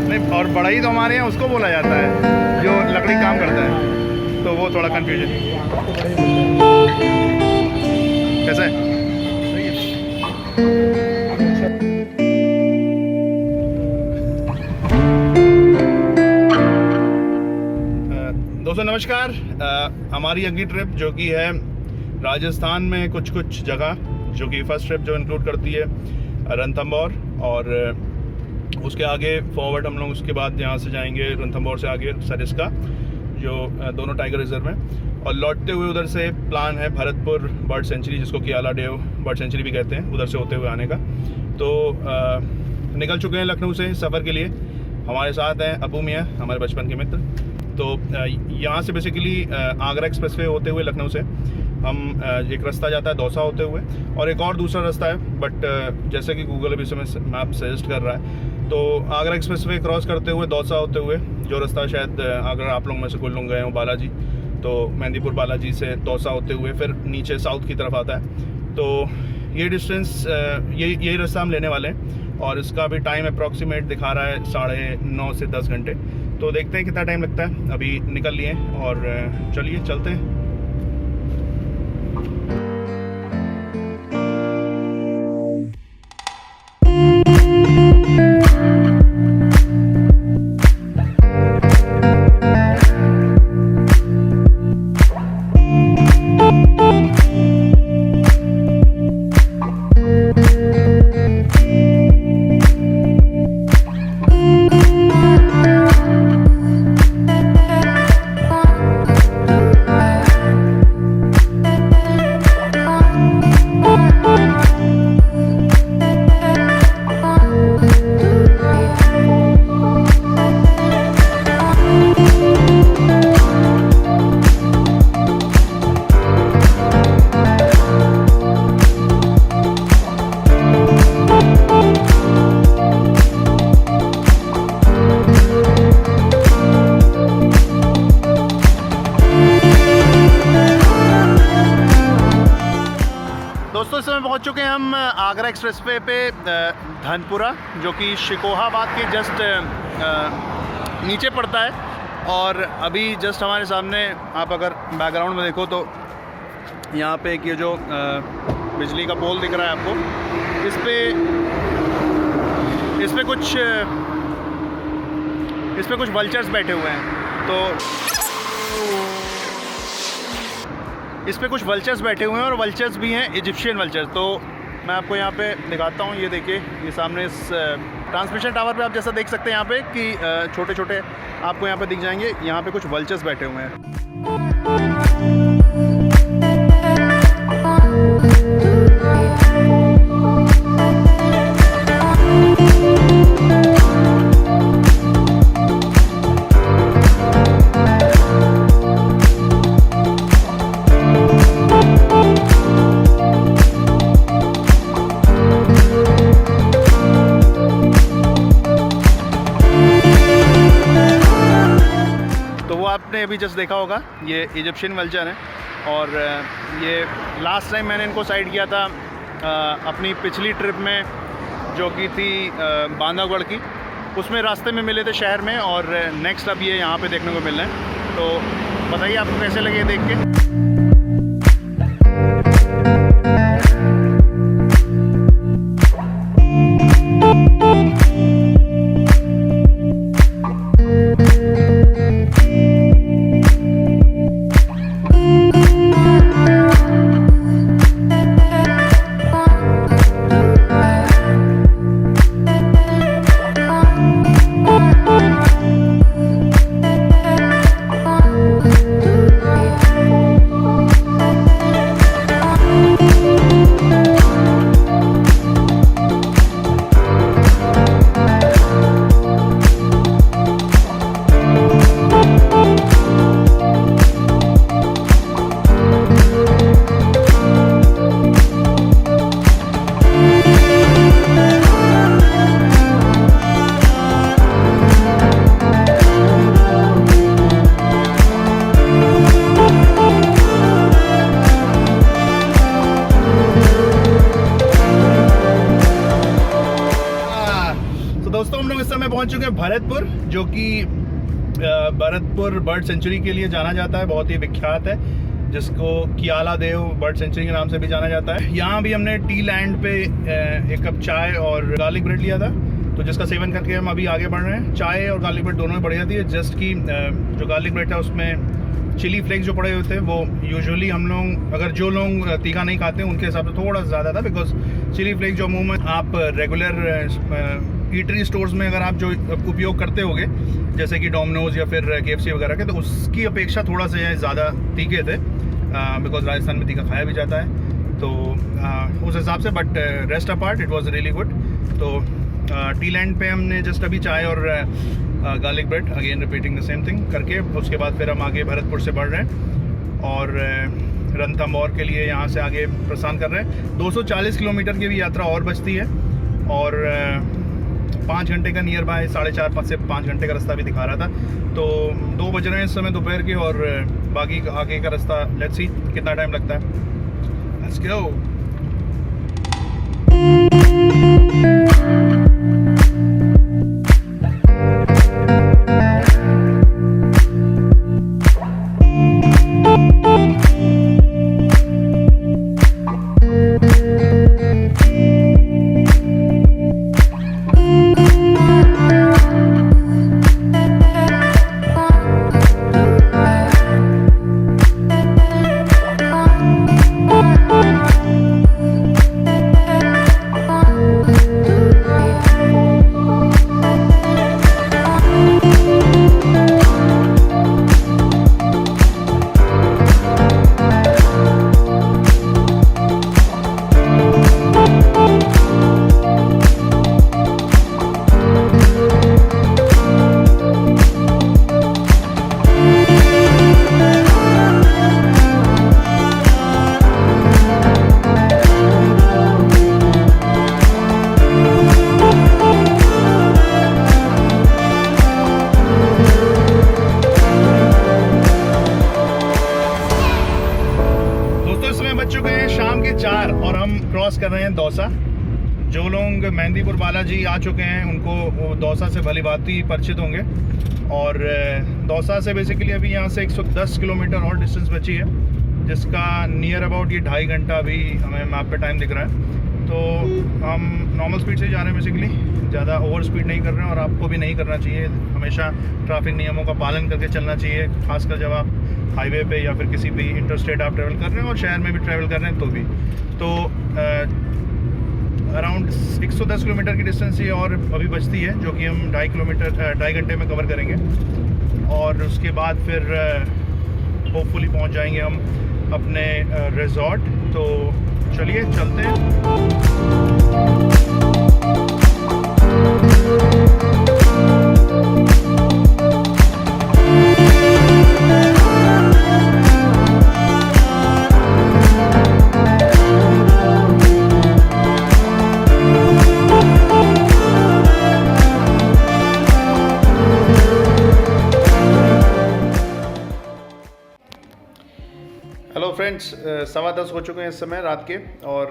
नहीं, और बढ़ई तो हमारे यहाँ उसको बोला जाता है जो लकड़ी काम करता है, तो वो थोड़ा कन्फ्यूजन। कैसा है? दोस्तों नमस्कार। हमारी अगली ट्रिप जो कि है राजस्थान में कुछ जगह, जो कि फर्स्ट ट्रिप जो इंक्लूड करती है रणथंभौर, और उसके आगे फॉरवर्ड हम लोग उसके बाद यहाँ से जाएंगे रणथंभौर से आगे सरिस्का, जो दोनों टाइगर रिजर्व हैं, और लौटते हुए उधर से प्लान है भरतपुर बर्ड सेंचुरी, जिसको कि आलाडेव बर्ड सेंचुरी भी कहते हैं, उधर से होते हुए आने का। तो निकल चुके हैं लखनऊ से सफ़र के लिए। हमारे साथ हैं अबू मियाँ, हमारे बचपन के मित्र। तो यहाँ से बेसिकली आगरा एक्सप्रेसवे होते हुए लखनऊ से हम एक रास्ता जाता है दौसा होते हुए, और एक और दूसरा रास्ता है, बट जैसे कि गूगल अभी समय मैप सजेस्ट कर रहा है, तो आगरा एक्सप्रेसवे क्रॉस करते हुए दौसा होते हुए, जो रास्ता शायद अगर आप लोग में से कोई लोग गए हों बालाजी, तो मेहंदीपुर बालाजी से दौसा होते हुए फिर नीचे साउथ की तरफ आता है। तो ये डिस्टेंस यही रास्ता हम लेने वाले हैं, और इसका भी टाइम अप्रॉक्सीमेट दिखा रहा है 9:30 से 10 घंटे। तो देखते हैं कितना टाइम लगता है। अभी निकल लिए और चलिए चलते हैं। दोस्तों इस समय पहुंच चुके हैं हम आगरा एक्सप्रेसवे पे धनपुरा, जो कि शिकोहाबाद के जस्ट नीचे पड़ता है। और अभी जस्ट हमारे सामने आप अगर बैकग्राउंड में देखो तो यहाँ पे एक ये जो बिजली का पोल दिख रहा है आपको, इस पे कुछ वल्चर्स बैठे हुए हैं। तो इस पे कुछ वल्चर्स बैठे हुए हैं, और वल्चर्स भी हैं इजिप्शियन वल्चर्स। तो मैं आपको यहाँ पे दिखाता हूँ, ये देखिए, ये सामने इस ट्रांसमिशन टावर पे आप जैसा देख सकते हैं यहाँ पे कि छोटे छोटे आपको यहाँ पे दिख जाएंगे, यहाँ पे कुछ वल्चर्स बैठे हुए हैं। आपने अभी जस्ट देखा होगा, ये इजिप्शियन वल्चर हैं, और ये लास्ट टाइम मैंने इनको साइड किया था अपनी पिछली ट्रिप में, जो कि थी बांधवगढ़ की। उसमें रास्ते में मिले थे शहर में, और नेक्स्ट अब ये यहाँ पे देखने को मिल रहे हैं। तो बताइए आपको कैसे लगे देख के। दोस्तों हम लोग इस समय पहुंच चुके हैं भरतपुर, जो कि भरतपुर बर्ड सेंचुरी के लिए जाना जाता है, बहुत ही विख्यात है, जिसको कियाला देव बर्ड सेंचुरी के नाम से भी जाना जाता है। यहाँ भी हमने टी लैंड पे एक कप चाय और गार्लिक ब्रेड लिया था, तो जिसका सेवन करके हम अभी आगे बढ़ रहे हैं। चाय और गार्लिक ब्रेड दोनों में बढ़िया थी, जस्ट कि जो गार्लिक ब्रेड था उसमें चिली फ्लेक्स जो पड़े हुए थे वो यूजुअली हम लोग, अगर जो लोग तीखा नहीं खाते हैं उनके हिसाब से थोड़ा ज़्यादा था, बिकॉज चिली फ्लेक्स जो अमूमन आप रेगुलर ईटरी स्टोर्स में अगर आप जो उपयोग करते होगे, जैसे कि डोमिनोज या फिर KFC वगैरह के, तो उसकी अपेक्षा थोड़ा सा ज़्यादा तीखे थे, बिकॉज राजस्थान में तीखा खाया भी जाता है, तो उस हिसाब से। But rest apart it was really good. तो टी लैंड पे हमने जस्ट अभी चाय और garlic bread, again repeating the same thing करके, उसके बाद फिर हम आगे भरतपुर से बढ़ रहे हैं और रणथंभौर के लिए यहाँ से आगे प्रस्थान कर रहे हैं। 240 किलोमीटर की भी यात्रा और बचती है और 5 घंटे का नियर बाय 4.5 से 5 घंटे का रास्ता भी दिखा रहा था। तो 2 बज रहे हैं इस समय दोपहर के, और बाकी आगे का रास्ता लेट्स सी कितना टाइम लगता है। Let's go. बज चुके हैं शाम के 4 और हम क्रॉस कर रहे हैं दौसा। जो लोग मेहंदीपुर बालाजी आ चुके हैं उनको वो दौसा से भली भांति परिचित होंगे, और दौसा से बेसिकली अभी यहाँ से 110 किलोमीटर और डिस्टेंस बची है, जिसका नियर अबाउट ये 2.5 घंटा अभी हमें मैप पे टाइम दिख रहा है। तो हम नॉर्मल स्पीड से जा रहे हैं बेसिकली, ज़्यादा ओवर स्पीड नहीं कर रहे हैं, और आपको भी नहीं करना चाहिए। हमेशा ट्रैफिक नियमों का पालन करके चलना चाहिए, खासकर जब आप हाईवे पे या फिर किसी भी इंटरस्टेट आप ट्रैवल कर रहे हैं और शहर में भी ट्रैवल कर रहे हैं तो भी। तो अराउंड 110 किलोमीटर की डिस्टेंस ये और अभी बचती है, जो कि हम 2.5 घंटे में कवर करेंगे, और उसके बाद फिर होपफुली पहुंच जाएंगे हम अपने रिजॉर्ट। तो चलिए चलते हैं। हेलो फ्रेंड्स, 10:15 हो चुके हैं इस समय रात के, और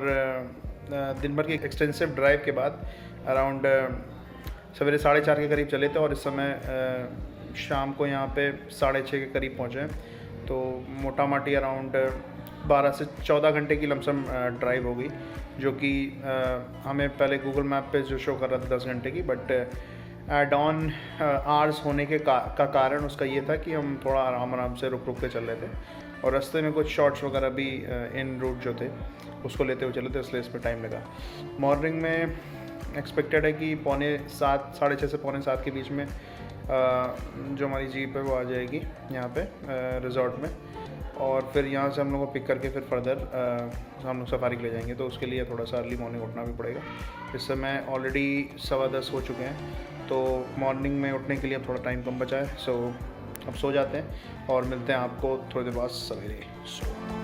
दिन भर की एक्सटेंसिव ड्राइव के बाद अराउंड सवेरे 4:30 के करीब चले थे, और इस समय शाम को यहाँ पे 6:30 के करीब पहुँचे हैं। तो मोटा माटी अराउंड 12 से 14 घंटे की लमसम ड्राइव हो गई, जो कि हमें पहले गूगल मैप पे जो शो कर रहा था 10 घंटे की, बट एड ऑन आवर्स होने के का कारण उसका ये था कि हम थोड़ा आराम से रुक के चल रहे थे, और रास्ते में कुछ शॉट्स वगैरह भी इन रूट जो थे उसको लेते हुए चले थे, इसलिए इस पर टाइम लगा। मॉर्निंग में एक्सपेक्टेड है कि 6:45 साढ़े 6 से 6:45 के बीच में जो हमारी जीप है वो आ जाएगी यहाँ पे रिजॉर्ट में, और फिर यहाँ से हम लोग को पिक करके फिर फर्दर हम लोग सफारी के ले जाएंगे। तो उसके लिए थोड़ा सा अर्ली मॉर्निंग उठना भी पड़ेगा। इस समय ऑलरेडी 10:15 हो चुके हैं, तो मॉर्निंग में उठने के लिए अब थोड़ा टाइम कम बचा है। सो अब सो जाते हैं और मिलते हैं आपको थोड़ी देर बाद सवेरे।